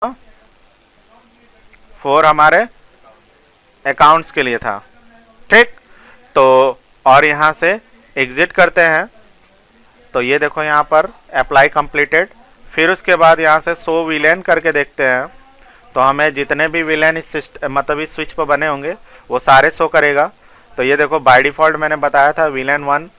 4 हमारे अकाउंट्स के लिए था। ठीक, तो और यहां से एग्जिट करते हैं तो ये देखो यहाँ पर अप्लाई कंप्लीटेड। फिर उसके बाद यहाँ से शो विलेन करके देखते हैं तो हमें जितने भी विलेन इस मतलब इस स्विच पर बने होंगे वो सारे शो करेगा। तो ये देखो बाय डिफ़ॉल्ट मैंने बताया था विलेन 1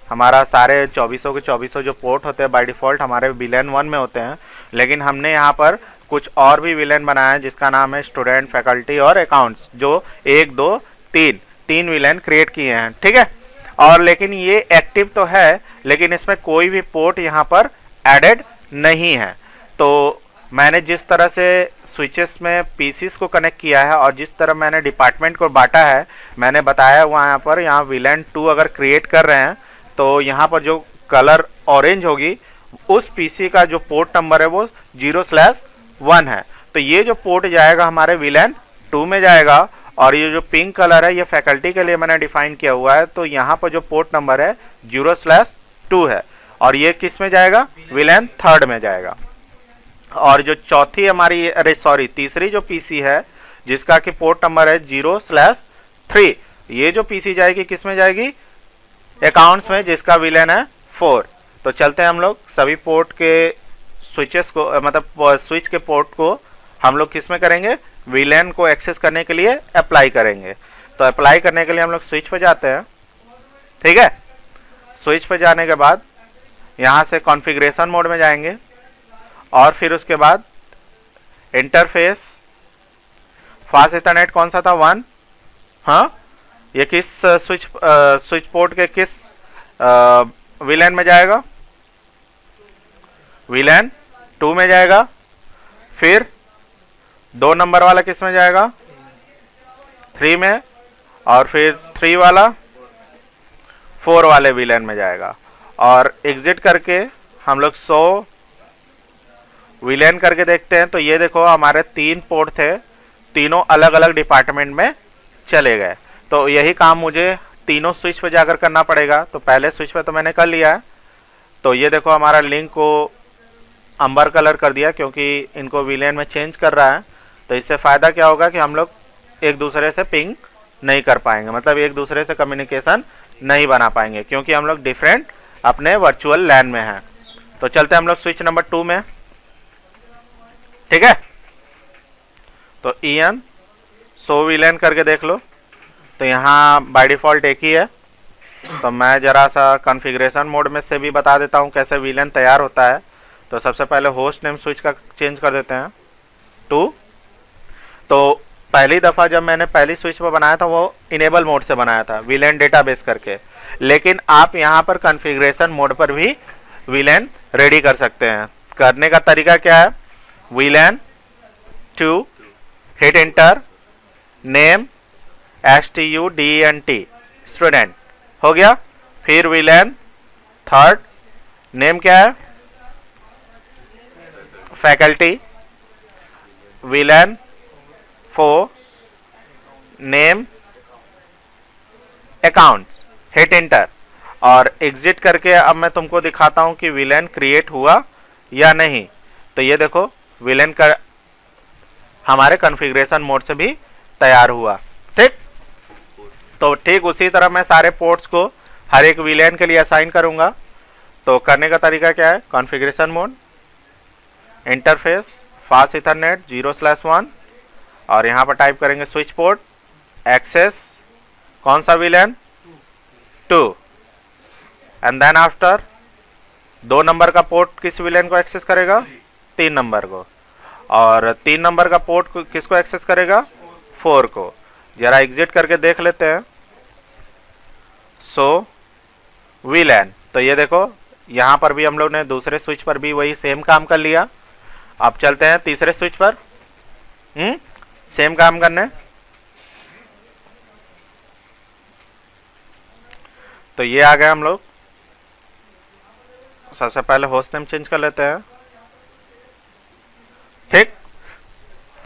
हमारा सारे 2400 के 2400 जो पोर्ट होते हैं बाय डिफ़ॉल्ट हमारे विलेन 1 में होते हैं, लेकिन हमने यहाँ पर कुछ और भी विलेन बनाया है जिसका नाम है स्टूडेंट, फैकल्टी और अकाउंट्स, जो 1 2 3 विलेन क्रिएट किए हैं। ठीक है, और लेकिन ये एक्टिव तो है लेकिन इसमें कोई भी पोर्ट यहाँ पर एडेड नहीं है। तो मैंने जिस तरह से स्विचेस में पीसीस को कनेक्ट किया है और जिस तरह मैंने डिपार्टमेंट को बांटा है, मैंने बताया हुआ यहाँ पर यहाँ विलेन 2 अगर क्रिएट कर रहे हैं तो यहाँ पर जो कलर ऑरेंज होगी उस पीसी का जो पोर्ट नंबर है वो 0/1 है। तो ये जो पोर्ट जाएगा हमारे विलेन 2 में जाएगा, और ये जो पिंक कलर है ये फैकल्टी के लिए मैंने डिफाइन किया हुआ है, तो यहाँ पर जो पोर्ट नंबर है 0/2 है, और ये किस में जाएगा, विलेन 3 में जाएगा। और जो चौथी हमारी तीसरी जो पीसी है जिसका कि पोर्ट नंबर है 0/3, ये जो पीसी जाएगी किस में जाएगी, अकाउंट्स में, जिसका विलेन है 4। तो चलते हैं हम लोग सभी पोर्ट के स्विचेस को मतलब स्विच के पोर्ट को हम लोग किस में करेंगे, विलेन को एक्सेस करने के लिए अप्लाई करेंगे। तो अप्लाई करने के लिए हम लोग स्विच पे जाते हैं। ठीक है, स्विच पे जाने के बाद यहाँ से कॉन्फ़िगरेशन मोड में जाएंगे और फिर उसके बाद इंटरफेस, फास्ट इथरनेट कौन सा था 1, हाँ ये किस स्विच पोर्ट के किस विलेन में जाएगा, विलेन 2 में जाएगा। फिर 2 नंबर वाला किस में जाएगा, 3 में, और फिर 3 वाला 4 वाले विलेन में जाएगा। और एग्जिट करके हम लोग 100 विलेन करके देखते हैं तो ये देखो हमारे 3 पोर्ट थे, तीनों अलग अलग डिपार्टमेंट में चले गए। तो यही काम मुझे तीनों स्विच पे जाकर करना पड़ेगा। तो पहले स्विच पे तो मैंने कर लिया है, तो ये देखो हमारा लिंक को अंबर कलर कर दिया क्योंकि इनको विलेन में चेंज कर रहा है। तो इससे फ़ायदा क्या होगा कि हम लोग एक दूसरे से पिंग नहीं कर पाएंगे, मतलब एक दूसरे से कम्युनिकेशन नहीं बना पाएंगे क्योंकि हम लोग डिफरेंट अपने वर्चुअल लैन में हैं। तो चलते हैं हम लोग स्विच नंबर 2 में। ठीक है, तो ईएन शो विलेन करके देख लो। तो यहाँ बाय डिफ़ॉल्ट एक ही है, तो मैं ज़रा सा कॉन्फ़िगरेशन मोड में से भी बता देता हूँ कैसे विलेन तैयार होता है। तो सबसे पहले होस्ट नेम स्विच का चेंज कर देते हैं 2। तो पहली दफ़ा जब मैंने पहली स्विच पर बनाया था वो इनेबल मोड से बनाया था विलेन डेटाबेस करके, लेकिन आप यहाँ पर कॉन्फ़िगरेशन मोड पर भी विलेन रेडी कर सकते हैं। करने का तरीका क्या है, villain 2 hit enter, name STUDENT student हो गया। फिर विलेन 3 नेम क्या है, faculty. Villain 4 name accounts, hit enter. और एग्जिट करके अब मैं तुमको दिखाता हूं कि विलेन क्रिएट हुआ या नहीं। तो ये देखो विलेन का हमारे कॉन्फ़िगरेशन मोड से भी तैयार हुआ। ठीक, तो ठीक उसी तरह मैं सारे पोर्ट्स को हर एक विलेन के लिए असाइन करूंगा। तो करने का तरीका क्या है, configuration mode, interface, fast Ethernet 0/1, और यहाँ पर टाइप करेंगे स्विच पोर्ट, एक्सेस कौन सा VLAN 2, and then after 2 number का पोर्ट किस विलेन को एक्सेस करेगा, 3 नंबर को, और 3 नंबर का पोर्ट किसको एक्सेस करेगा, 4 को। जरा एग्जिट करके देख लेते हैं। सो विलेन, तो ये देखो यहाँ पर भी हम लोग ने दूसरे स्विच पर भी वही सेम काम कर लिया। अब चलते हैं तीसरे स्विच पर सेम काम करने। तो ये आ गए हम लोग। सबसे पहले होस्ट नेम चेंज कर लेते हैं। ठीक,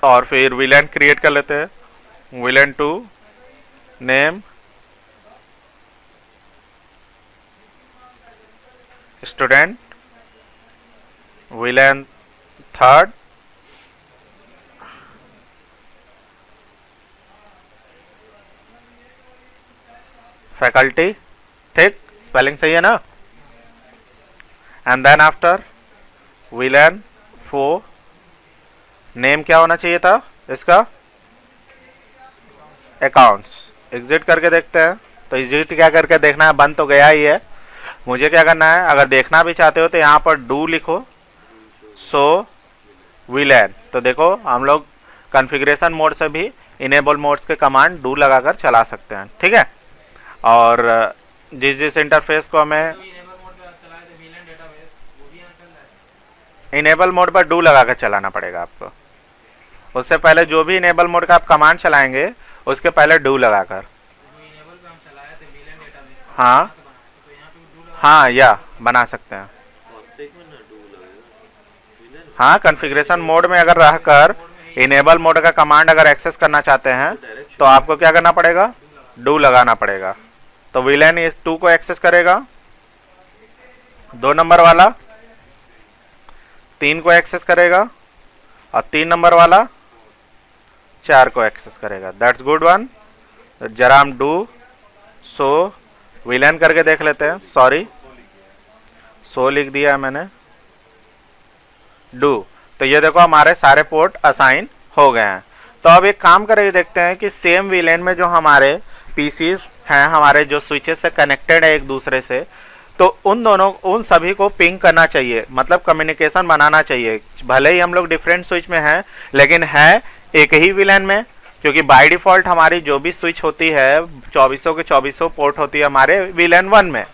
और फिर विलेन क्रिएट कर लेते हैं, VLAN 2 name student, VLAN 3 faculty, ठीक, स्पेलिंग सही है ना। And then after VLAN 4, name क्या होना चाहिए था इसका, अकाउंट्स। एग्जिट करके देखते हैं। तो एग्जिट क्या करके देखना है, बंद तो गया ही है। मुझे क्या करना है, अगर देखना भी चाहते हो तो यहाँ पर डू लिखो, सो VLAN। तो देखो हम लोग कॉन्फ़िगरेशन मोड से भी इनेबल मोड्स के कमांड डू लगाकर चला सकते हैं, ठीक है। और जिस जिस इंटरफेस को हमें इनेबल मोड पर डू लगाकर चलाना पड़ेगा आपको। उससे पहले जो भी इनेबल मोड का आप कमांड चलाएंगे उसके पहले डू लगाकर। हाँ हाँ, या बना सकते हैं। हाँ, कॉन्फ़िगरेशन मोड में अगर रहकर इनेबल मोड का कमांड अगर एक्सेस करना चाहते हैं तो आपको क्या करना पड़ेगा, डू लगाना पड़ेगा। तो VLAN इस 2 को एक्सेस करेगा, 2 नंबर वाला 3 को एक्सेस करेगा, और 3 नंबर वाला 4 को एक्सेस करेगा। That's good one. जरा हम डू सो VLAN करके देख लेते हैं। सॉरी, सो लिख दिया है मैंने, डू। तो ये देखो हमारे सारे पोर्ट असाइन हो गए हैं। तो अब एक काम करके देखते हैं कि सेम VLAN में जो हमारे पीसीस हैं, हमारे जो स्विचेस से कनेक्टेड है एक दूसरे से, तो उन सभी को पिंग करना चाहिए, मतलब कम्युनिकेशन बनाना चाहिए। भले ही हम लोग डिफरेंट स्विच में हैं लेकिन है एक ही VLAN में, क्योंकि बाय डिफॉल्ट हमारी जो भी स्विच होती है 2400 के 2400 पोर्ट होती है हमारे VLAN 1 में।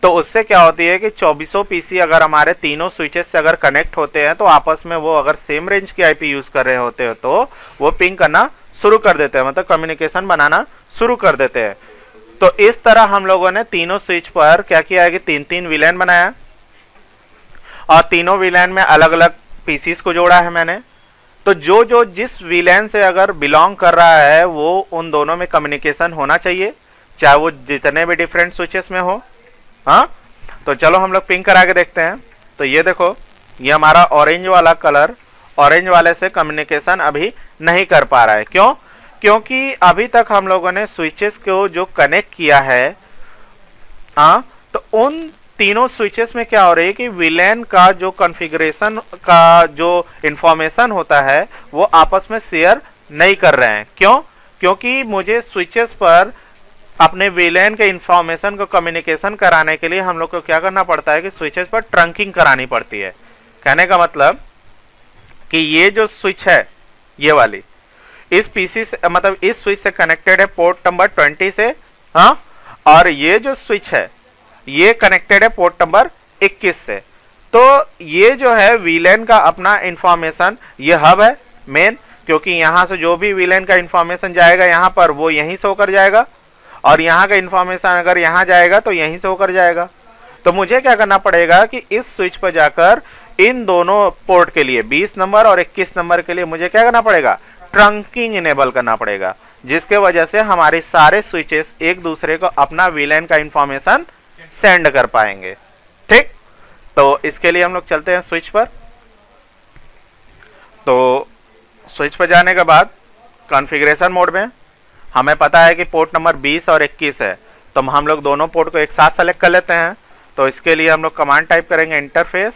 तो उससे क्या होती है कि 2400 पीसी अगर हमारे तीनों स्विचेस से अगर कनेक्ट होते हैं तो आपस में वो अगर सेम रेंज की आईपी यूज कर रहे होते हैं तो वो पिंग करना शुरू कर देते हैं, मतलब कम्युनिकेशन बनाना शुरू कर देते हैं। तो इस तरह हम लोगों ने तीनों स्विच पर क्या किया है कि 3-3 VLAN बनाया, और तीनों VLAN में अलग अलग पीसीस को जोड़ा है मैंने। तो जो जो जिस VLAN से अगर बिलोंग कर रहा है वो उन दोनों में कम्युनिकेशन होना चाहिए, चाहे वो जितने भी डिफरेंट स्विचेस में हो। हाँ, तो चलो हम लोग पिंग करा के देखते हैं। तो ये देखो, ये हमारा ऑरेंज वाला कलर ऑरेंज वाले से कम्युनिकेशन अभी नहीं कर पा रहा है। क्यों? क्योंकि अभी तक हम लोगों ने स्विचेस को जो कनेक्ट किया है, हाँ, तो उन तीनों स्विचेस में क्या हो रही है कि VLAN का जो कॉन्फ़िगरेशन का जो इंफॉर्मेशन होता है वो आपस में शेयर नहीं कर रहे हैं। क्यों? क्योंकि मुझे स्विचेस पर अपने VLAN के इंफॉर्मेशन को कम्युनिकेशन कराने के लिए हम लोग को क्या करना पड़ता है कि स्विचेस पर ट्रंकिंग करानी पड़ती है। कहने का मतलब कि ये जो स्विच है, ये वाली इस पीसी से, मतलब इस स्विच से कनेक्टेड है पोर्ट नंबर 20 से, हाँ, और ये जो स्विच है ये कनेक्टेड है पोर्ट नंबर 21 से। तो ये जो है VLAN का अपना इंफॉर्मेशन, ये हब है मेन, क्योंकि यहां से जो भी VLAN का इंफॉर्मेशन जाएगा यहाँ पर वो यहीं से होकर जाएगा, और यहाँ का इंफॉर्मेशन अगर यहाँ जाएगा तो यहीं से होकर जाएगा। तो मुझे क्या करना पड़ेगा कि इस स्विच पर जाकर इन दोनों पोर्ट के लिए 20 नंबर और 21 नंबर के लिए मुझे क्या करना पड़ेगा, ट्रंकिंग इनेबल करना पड़ेगा, जिसके वजह से हमारे सारे स्विचेस एक दूसरे को अपना VLAN का इंफॉर्मेशन सेंड कर पाएंगे। ठीक, तो इसके लिए हम लोग चलते हैं स्विच पर। तो स्विच पर जाने के बाद कॉन्फ़िगरेशन मोड में हमें पता है कि पोर्ट नंबर 20 और 21 है, तो हम लोग दोनों पोर्ट को एक साथ सेलेक्ट कर लेते हैं। तो इसके लिए हम लोग कमांड टाइप करेंगे, interface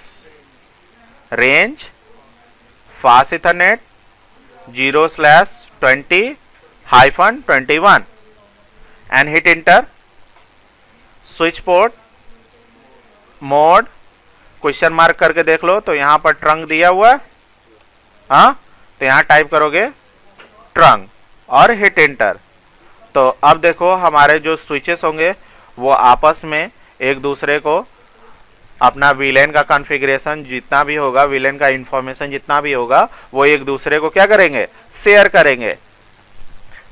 range fast Ethernet 0/20-21 and hit inter. Switch port mode question mark करके देख लो, तो यहां पर ट्रंक दिया हुआ है, हाँ, तो यहां टाइप करोगे ट्रंक और हिट इंटर। तो अब देखो हमारे जो स्विचेस होंगे वो आपस में एक दूसरे को अपना VLAN का कॉन्फ़िगरेशन जितना भी होगा, VLAN का इंफॉर्मेशन जितना भी होगा, वो एक दूसरे को क्या करेंगे, शेयर करेंगे।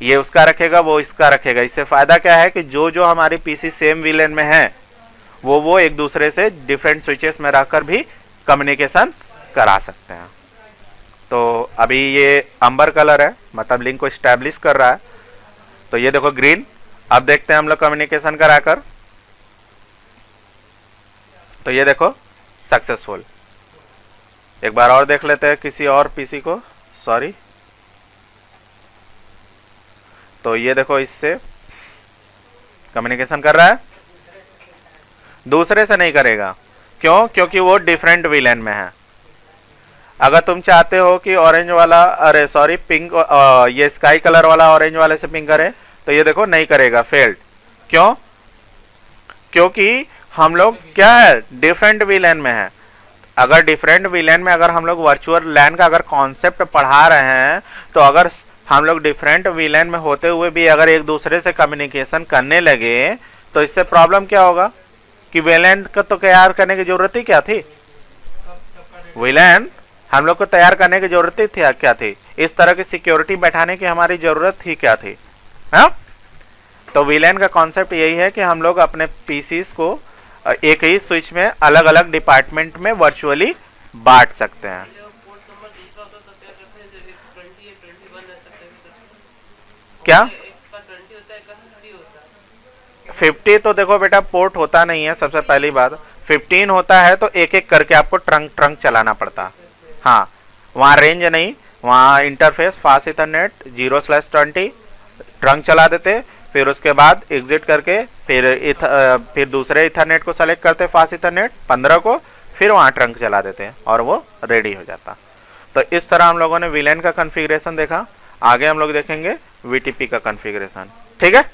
ये उसका रखेगा, वो इसका रखेगा। इससे फायदा क्या है कि जो जो हमारी पीसी सेम VLAN में है वो एक दूसरे से डिफरेंट स्विचेस में रहकर भी कम्युनिकेशन करा सकते हैं। तो अभी ये अंबर कलर है, मतलब लिंक को स्टैब्लिश कर रहा है। तो ये देखो ग्रीन। अब देखते हैं हम लोग कम्युनिकेशन कराकर। तो ये देखो सक्सेसफुल। एक बार और देख लेते हैं किसी और पीसी को, सॉरी। तो ये देखो इससे कम्युनिकेशन कर रहा है, दूसरे से नहीं करेगा। क्यों? क्योंकि वो डिफरेंट वीलैन में है। अगर तुम चाहते हो कि ऑरेंज वाला, अरे सॉरी पिंक, ये स्काई कलर वाला ऑरेंज वाले से पिंग करे, तो ये देखो नहीं करेगा, फेल्ड। क्यों? क्योंकि हम लोग क्या है, डिफरेंट वीलैन में है। अगर डिफरेंट वीलैन में अगर हम लोग वर्चुअल लैन का अगर कॉन्सेप्ट पढ़ा रहे हैं, तो अगर हम लोग डिफरेंट वीलैन में होते हुए भी अगर एक दूसरे से कम्युनिकेशन करने लगे, तो इससे प्रॉब्लम क्या होगा कि वीलैन का तो तैयार करने की जरूरत ही क्या थी। वीलैन हम लोग को तैयार करने की जरूरत ही थी क्या थी, इस तरह की सिक्योरिटी बैठाने की हमारी जरूरत ही क्या थी। हाँ, तो वीलैन का कॉन्सेप्ट यही है कि हम लोग अपने पीसीस को एक ही स्विच में अलग अलग डिपार्टमेंट में वर्चुअली बांट सकते हैं। क्या 50? तो देखो बेटा पोर्ट होता नहीं है, सबसे पहली बात। 15 होता है तो एक एक करके आपको ट्रंक चलाना पड़ता। हाँ, वहाँ रेंज नहीं, वहाँ इंटरफेस फास्ट इथरनेट 0/20 ट्रंक चला देते, फिर उसके बाद एग्जिट करके फिर दूसरे इथरनेट को सेलेक्ट करते, फास्ट इथरनेट 15 को, फिर वहाँ ट्रंक चला देते और वो रेडी हो जाता। तो इस तरह हम लोगों ने वीलैन का कॉन्फ़िगरेशन देखा। आगे हम लोग देखेंगे वीटीपी का कॉन्फ़िगरेशन। ठीक है।